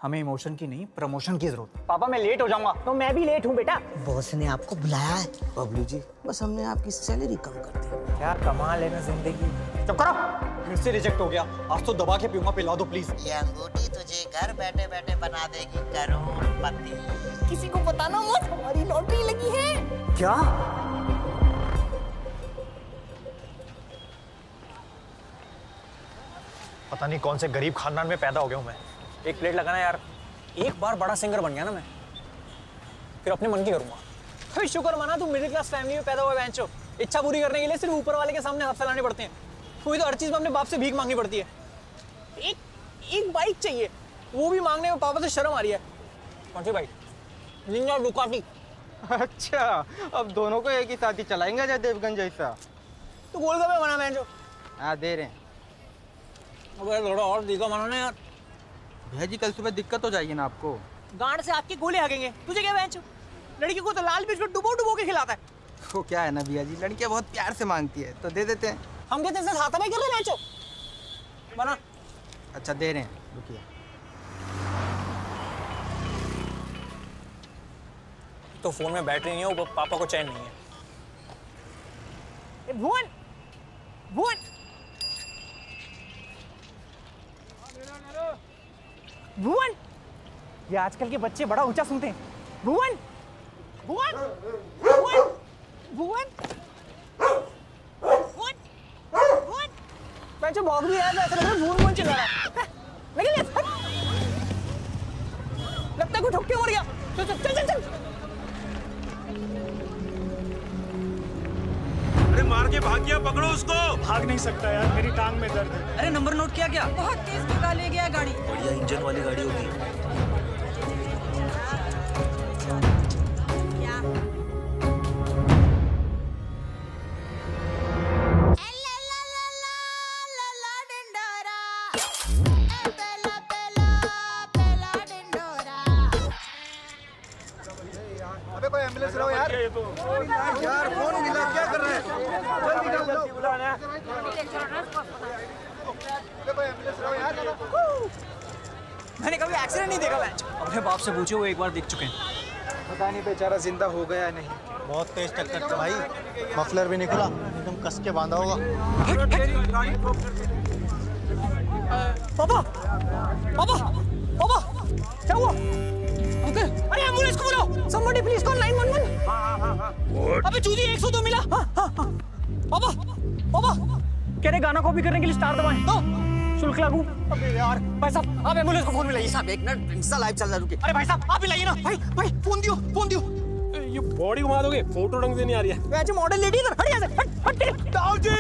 हमें इमोशन की नहीं प्रमोशन की जरूरत है। पापा मैं लेट हो जाऊंगा। तो मैं भी लेट हूँ बेटा। बॉस ने आपको बुलाया है। बबलू जी बस हमने आपकी सैलरी कम कर दी। क्या कमाल है ना जिंदगी। चुप करो। फिर से रिजेक्ट हो गया। आज तो दबा के पीऊंगा, पिला दो प्लीज। ये अंगूठी तुझे घर बैठे बैठे बना देगी करोड़पति। किसी को बताना मत, हमारी लॉटरी लगी है। क्या? पता नहीं कौन से गरीब खानदान में पैदा हो गया हूँ मैं। एक प्लेट लगाना यार। एक बार बड़ा सिंगर बन गया ना मैं, फिर अपने मन की करूंगा। अभी शुक्र माना तू मिडिल क्लास फैमिली में पैदा हुआ बेंचो। इच्छा पूरी करने के लिए सिर्फ ऊपर वाले के सामने हाथ फैलाने पड़ते हैं। कोई तो हर चीज में अपने बाप से भीख मांगनी पड़ती है। एक बाइक चाहिए, वो भी मांगने में पापा से शर्म आ रही है। कौन सी बाइक? Ninja Ducati. अच्छा, अब दोनों को एक ही साथ ही चलाएंगे जय देवगन जैसा। तो गोलगप्पे बना बेंचो। हाँ दे रहे हैं। अबे थोड़ा और दिखा बनाना यार। भैया जी कल सुबह दिक्कत हो जाएगी ना आपको। गांड से आपके गोले हाकेंगे। तुझे क्या बेंचो? लड़की को तो लाल मिर्च में डुबो डुबो के खिलाता है। वो क्या है ना भैया जी, लड़कियां बहुत प्यार से मांगती है तो दे देते हैं। हम कहते हैं हाथ में कर रहे बेंचो। बना। अच्छा दे रहे हैं, रुकिए। तो फोन में बैटरी नहीं है, वो पापा को चैन नहीं है। भुवन, भुवन, भुवन, ये आजकल के बच्चे बड़ा ऊंचा सुनते हैं। भुवन, भुवन, भुवन, भुवन, भुवन, भुवन। बच्चे भौंक भी रहा है, ऐसा लग रहा है भुवन भुवन चिल्ला रहा है। निकल जा। लगता है कोई ठुक के मर गया। चल चल चल चल चल। अरे मार के भाग गया, पकड़ो उसको। भाग नहीं सकता यार, मेरी टांग में दर्द है। अरे नंबर नोट किया क्या? बहुत तेज भगा ले गया गाड़ी। बढ़िया इंजन वाली गाड़ी होगी। अबे कोई एम्बुलेंस लाओ यार। यार फोन मिला, क्या कर रहे हैं? जल्दी बुलाना। अबे कोई एम्बुलेंस लाओ यार। मैंने कभी एक्सीडेंट नहीं देखा मैच। अपने बाप से पूछो, वो एक बार देख चुके हैं। पता नहीं बेचारा जिंदा हो गया नहीं। बहुत तेज टक्कर था भाई, मफलर भी नहीं खुला, एकदम कस के बांधा होगा। पापा, पापा, पापा, क्या हुआ? अंकल, अरे एम्बुलेंस को बुलाओ। Somebody please call 911। अबे चूजी 102 मिला। पापा, पापा, कह रहे गाना कॉपी करने के लिए स्टार दबाएं। तो शुल्क लागू। अबे यार, भाई साहब आप एम्बुलेंस को फोन मिलाइए। साहब एक मिनट, इंस्टा लाइव चल रहा है, रुकिए। अरे भाई साहब आप ही लाइए ना। भाई भाई फोन दियो, फोन दियो। ये बॉडी घुमा दोगे, फोटो ढंग से नहीं आ रही है। वैसे मॉडल लेडी इधर हट यहाँ से, हट। ताऊ जी,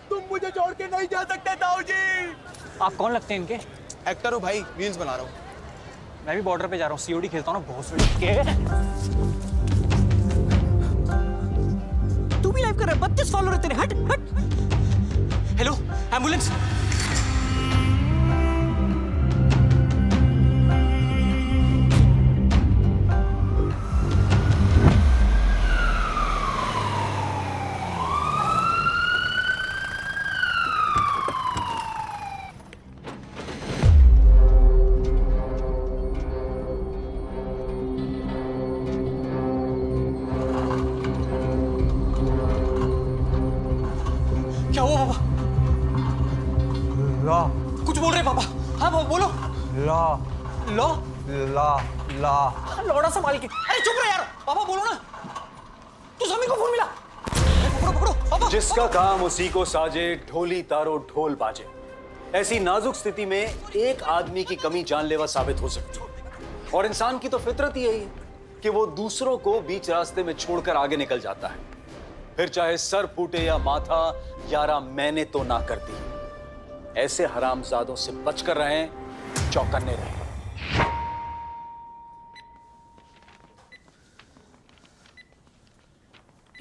तुम मुझे छोड़ के नहीं जा सकते ताऊ जी। आप कौन लगते हैं इनके? एक्टर हूँ भाई, रील्स बना रहा हूँ। मैं भी बॉर्डर पे जा रहा हूँ, सीओडी खेलता हूँ ना बहुत सही। तू भी लाइव कर रहा है? 32 फॉलोअर है तेरे। हट हट। Hello ambulance. क्या हुआ पापा? ला कुछ बोल रहे पापा? हाँ बोलो। ला लो ला ला लौड़ा संभाल के। अरे चुप रहे यार, पापा बोलो ना। तू समी को फोन मिला। पकड़ो पकड़ो पापा। जिसका काम उसी को साजे, ढोली तारो ढोल बाजे। ऐसी नाजुक स्थिति में एक आदमी की कमी जानलेवा साबित हो सकती है। और इंसान की तो फितरत ही यही है कि वो दूसरों को बीच रास्ते में छोड़कर आगे निकल जाता है। फिर चाहे सर फूटे या माथा, यारा मैंने तो ना कर दी। ऐसे हरामजादों से बचकर रहें, चौकन्ने रहें।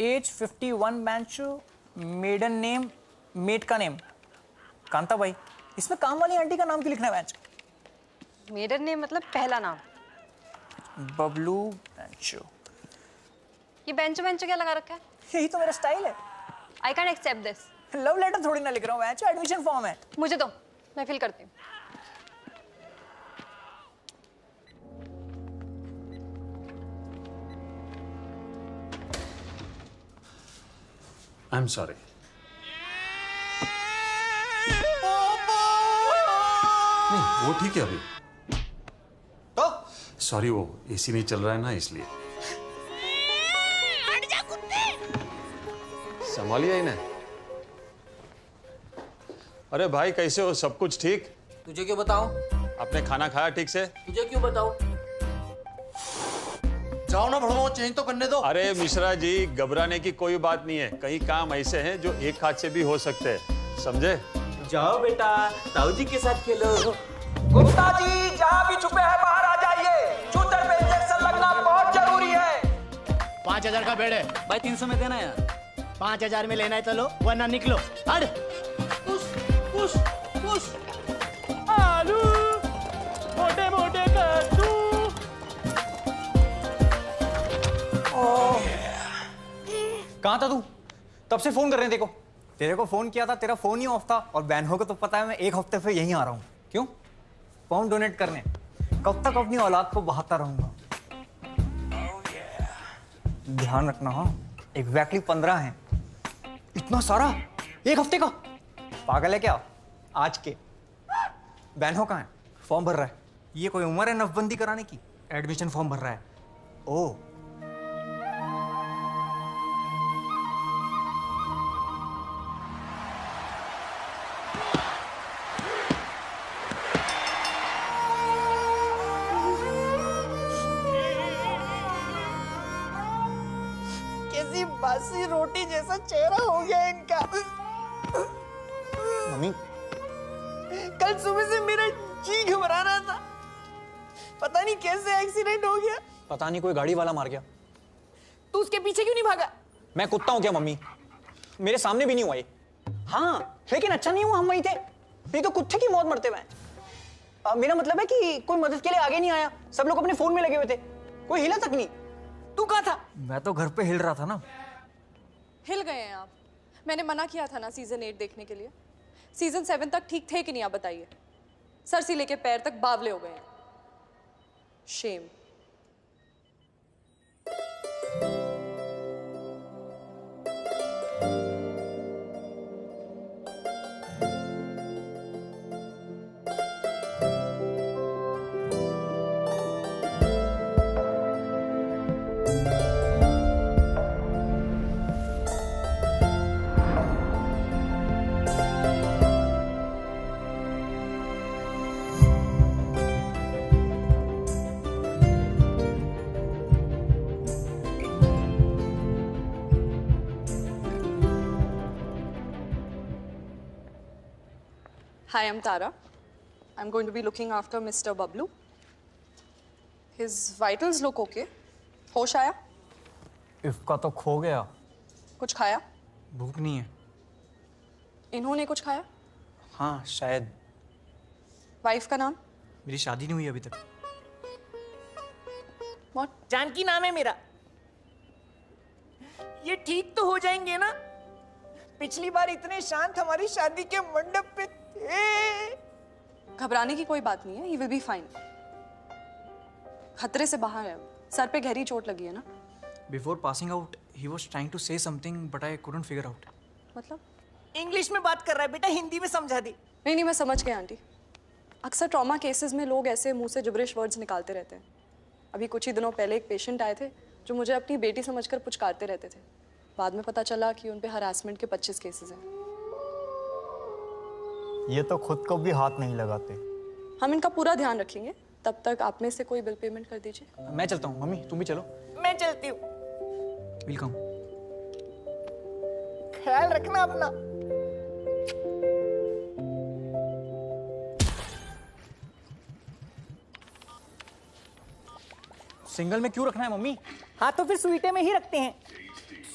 एज 51 बेंचो, मेडन नेम, मेट का नेम कांता बाई। इसमें काम वाली आंटी का नाम क्यों लिखना है बेंच? मेडन नेम मतलब पहला नाम। बबलू बेंचो। ये बेंचो बेंचो क्या लगा रखा है? यही तो मेरा स्टाइल है। I can accept this. Love letter थोड़ी ना लिख रहा हूँ, एडमिशन फॉर्म है। मुझे दो, मैं फिल करती हूँ। I am sorry. नहीं, वो ठीक है अभी। तो सॉरी, वो एसी नहीं चल रहा है ना, इसलिए। संभालिए इन्हें। अरे भाई, कैसे हो? सब कुछ ठीक? तुझे क्यों बताऊं? आपने खाना खाया ठीक से? तुझे क्यों बताऊं? जाओ ना भड़ो, चेंज तो करने दो। अरे मिश्रा जी, घबराने की कोई बात नहीं है। कई काम ऐसे हैं जो एक हाथ से भी हो सकते हैं, समझे? जाओ बेटा, ताऊ जी के साथ खेलो। गुप्ता जी, जहाँ भी छुपे हैं बाहर आ जाइए। शूटर पे इंजेक्शन लगना बहुत जरूरी है। 5000 का बेड है भाई, 300 में देना यार। 5000 में लेना है तो लो, वरना निकलो। हट। Push push. आलू मोटे मोटे कद्दू। कहाँ था तू? तब से फोन कर रहे हैं देखो। तेरे को फोन किया था, तेरा फोन ही ऑफ था। और बहनों को तो पता है मैं एक हफ्ते से यहीं आ रहा हूँ। क्यों? फाउंड डोनेट करने। कब तक अपनी औलाद को बहाता रहूंगा? ध्यान रखना। हाँ, एग्जैक्टली 15 हैं। इतना सारा एक हफ्ते का? पागल है क्या? आज के बहनों का है, फॉर्म भर रहा है। ये कोई उम्र है नफबंदी कराने की? एडमिशन फॉर्म भर रहा है। ओ, कैसी बासी रोटी जैसा चेहरा हो गया इनका। मम्मी कल सुबह से मेरा जी घबरा रहा था, पता नहीं कैसे एक्सीडेंट हो गया। पता नहीं कोई गाड़ी वाला मार गया। तू उसके पीछे क्यों नहीं भागा? मैं कुत्ता हूं क्या मम्मी? मेरे सामने भी नहीं हुआ ये। हाँ, लेकिन अच्छा नहीं हुआ हम वहीं थे। नहीं तो कुत्ते की मौत मरते हुए। मेरा मतलब है कि कोई मदद के लिए आगे नहीं आया। सब लोग अपने फोन में लगे हुए थे, कोई हिला तक नहीं। तू कहाँ था? मैं तो घर पे हिल रहा था ना। हिल गए हैं आप? मैंने मना किया था ना सीजन 8 देखने के लिए। सीजन 7 तक ठीक थे कि नहीं आप बताइए। सर से लेके पैर तक बावले हो गए हैं। Shem. Hi, I'm Tara. I'm going to be looking after Mr. Bablu. His vitals look okay. होश आया? इसका तो खो गया। कुछ खाया? भूख नहीं है। इन्होंने कुछ खाया? हाँ, शायद। वाइफ का नाम? मेरी शादी नहीं हुई अभी तक। What? जानकी नाम है मेरा। ये ठीक तो हो जाएंगे ना? पिछली बार इतने शांत हमारी शादी के मंडप पे थे। घबराने की कोई बात नहीं है। He will be fine. खतरे से बाहर है। सर पे गहरी चोट लगी है ना? Before passing out, he was trying to say something, but I couldn't figure out. मतलब? इंग्लिश में बात कर रहा है बेटा, हिंदी में समझा दी। नहीं, मैं समझ गई आंटी। अक्सर ट्रॉमा केसेस में लोग ऐसे मुंह से जिब्रिश वर्ड्स निकालते रहते हैं। अभी कुछ ही दिनों पहले एक पेशेंट आए थे जो मुझे अपनी बेटी समझकर पुचकारते रहते थे। बाद में पता चला कि उन पे हरासमेंट के 25 केसेस हैं। ये तो खुद को भी हाथ नहीं लगाते। हम इनका पूरा ध्यान रखेंगे। तब तक आप में से कोई बिल पेमेंट कर दीजिए। मैं चलता हूँ। मम्मी तुम भी चलो। मैं चलती हूँ। वेलकम। ख्याल रखना अपना। सिंगल में क्यों रखना है मम्मी? हाँ तो फिर स्वीटे में ही रखते हैं।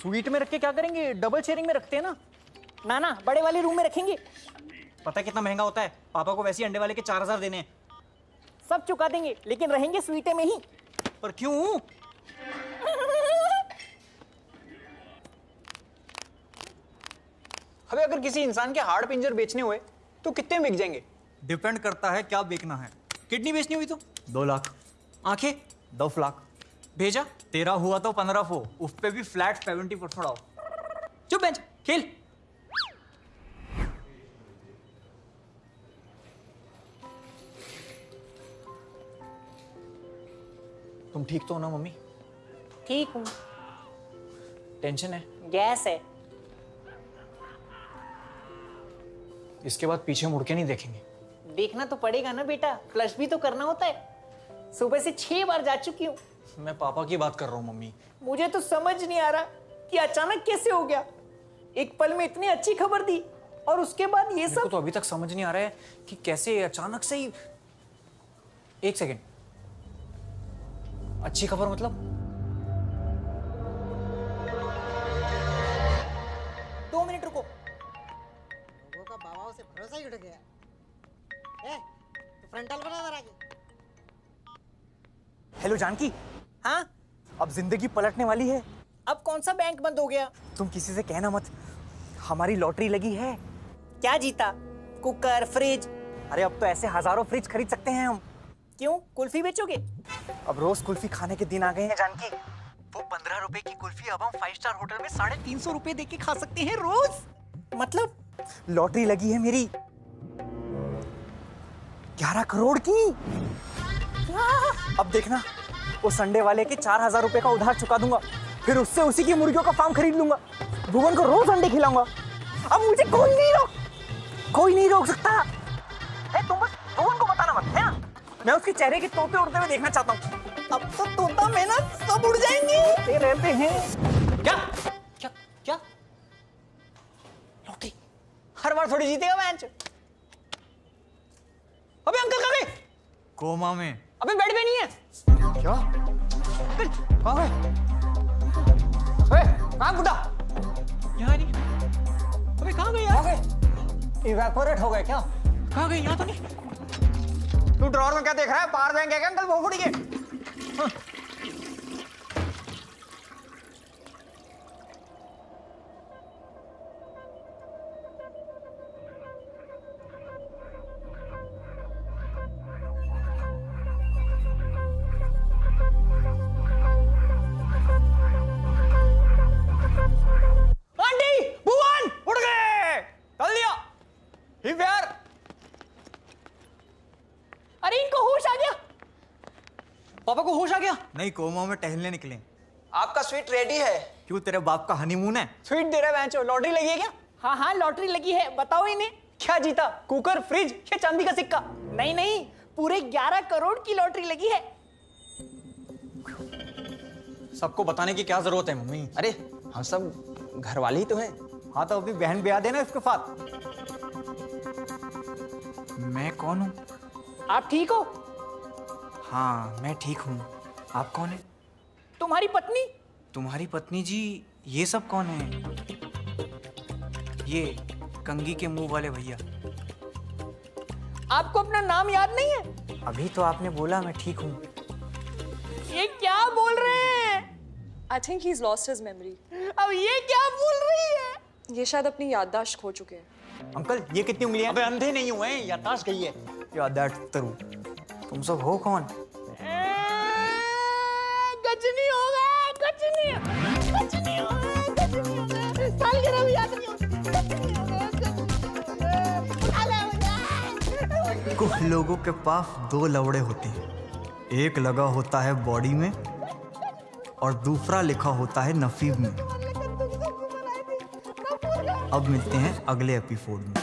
स्वीट में रख के क्या करेंगे? डबल शेयरिंग में रखते हैं ना। ना ना, बड़े वाले रूम में रखेंगे। पता है कितना महंगा होता है? पापा को वैसे ही अंडे वाले के 4000 देने हैं। सब चुका देंगे, लेकिन रहेंगे स्वीटे में ही। पर क्यों? अबे अगर किसी इंसान के हाड़ पिंजर बेचने हुए तो कितने बिक जाएंगे? डिपेंड करता है क्या बेचना है। किडनी बेचनी हुई तो 2 लाख, आंखें 10 लाख, भेजा तेरा हुआ तो 15 फो, उस पे भी फ्लैट 70% ऑफ। चुप बेंच। खेल। तुम ठीक तो हो ना मम्मी? ठीक हूँ। टेंशन है? गैस है। इसके बाद पीछे मुड़ के नहीं देखेंगे। देखना तो पड़ेगा ना बेटा, फ्लश भी तो करना होता है। सुबह से 6 बार जा चुकी हूँ। मैं पापा की बात कर रहा हूँ मम्मी। मुझे तो समझ नहीं आ रहा कि अचानक कैसे हो गया। एक पल में इतनी अच्छी खबर दी और उसके बाद ये मेरे को सब। तो अभी तक समझ नहीं आ रहा है कि कैसे अचानक से ही। एक सेकेंड, अच्छी खबर मतलब? 2 मिनट रुको। लोगों का बाबाओं से भरोसा ही उठ गया। तो फ्रंटल बना जरा के। हेलो जानकी। हाँ, अब जिंदगी पलटने वाली है। अब कौन सा बैंक बंद हो गया? तुम किसी से कहना मत, हमारी लॉटरी लगी है। क्या जीता? Cooker, fridge? अरे अब तो ऐसे हजारों फ्रिज खरीद सकते हैं हम। क्यों, कुल्फी बेचोगे? अब रोज कुल्फी खाने के दिन आ गए हैं जानकी। वो 15 रुपए की कुल्फी अब हम 5 स्टार होटल में 350 रुपए देके खा सकते हैं रोज। मतलब? लॉटरी लगी है मेरी 11 करोड़ की। अब देखना, वो संडे वाले के 4000 रुपए का उधार चुका दूंगा, फिर उससे उसी की मुर्गियों का फार्म खरीद लूंगा, भुवन को रोज अंडे खिलाऊंगा। अब मुझे कोई नहीं रोक सकता है। तुम बस भुवन को बताना मत, है ना? मैं उसके चेहरे के तोते उड़ते हुए देखना चाहता हूँ। अब तो तोता मैं ना सब उड़ जाएंगे। रहते हैं क्या क्या क्या? लॉटरी हर बार थोड़ी जीतेगा मैच। अबे अंकल कहाँ गए? कोमा में। अबे बेड पे नहीं है। क्या? कहाँ गए? कहाँ बुड्ढा? यहाँ नहीं। अबे कहाँ गए यार? इवेपोरेट हो गए क्या? कहाँ गए? यहाँ तो नहीं। तू ड्रॉर में क्या देख रहा है? पावर बैंक है क्या अंकल भोपड़ी के? आंटी, भुवन उड़ गए। चल दिया। ही प्यार। अरे इनको होश आ गया। पापा को होश आ गया? नहीं, कोमा में टहलने निकले। आपका स्वीट रेडी है। क्यों, तेरे बाप का हनीमून है? स्वीट दे रहा है बेंचो। लॉटरी लगी है क्या? हाँ हाँ, लॉटरी लगी है। बताओ इन्हें। क्या जीता? कुकर, फ्रिज या चांदी का सिक्का? नहीं नहीं, पूरे 11 करोड़ की लॉटरी लगी है। सबको बताने की क्या जरूरत है मम्मी? अरे हम सब घर वाले ही तो हैं। हाँ तो अभी बहन ब्याह देना इसके साथ। मैं कौन हूँ? आप ठीक हो? हाँ मैं ठीक हूँ। आप कौन है? तुम्हारी पत्नी। तुम्हारी पत्नी जी? ये सब कौन है? ये कंगी के मुंह वाले भैया। आपको अपना नाम याद नहीं है? अभी तो आपने बोला मैं ठीक हूँ। ये क्या बोल रहे हैं? I think he is lost his memory. अब ये क्या बोल रही है? ये शायद अपनी याददाश्त खो चुके हैं। अंकल ये कितनी उंगलियां? अबे अंधे नहीं हुए हैं, याददाश्त गई है। याद तरु। तुम सब हो कौन? गजनी होगा, गजनी होगा। सालगिरह भी याद नहीं होगा। कुछ लोगों के पास 2 लवड़े होते हैं, एक लगा होता है बॉडी में और दूसरा लिखा होता है नसीब में। अब मिलते हैं अगले एपिसोड में।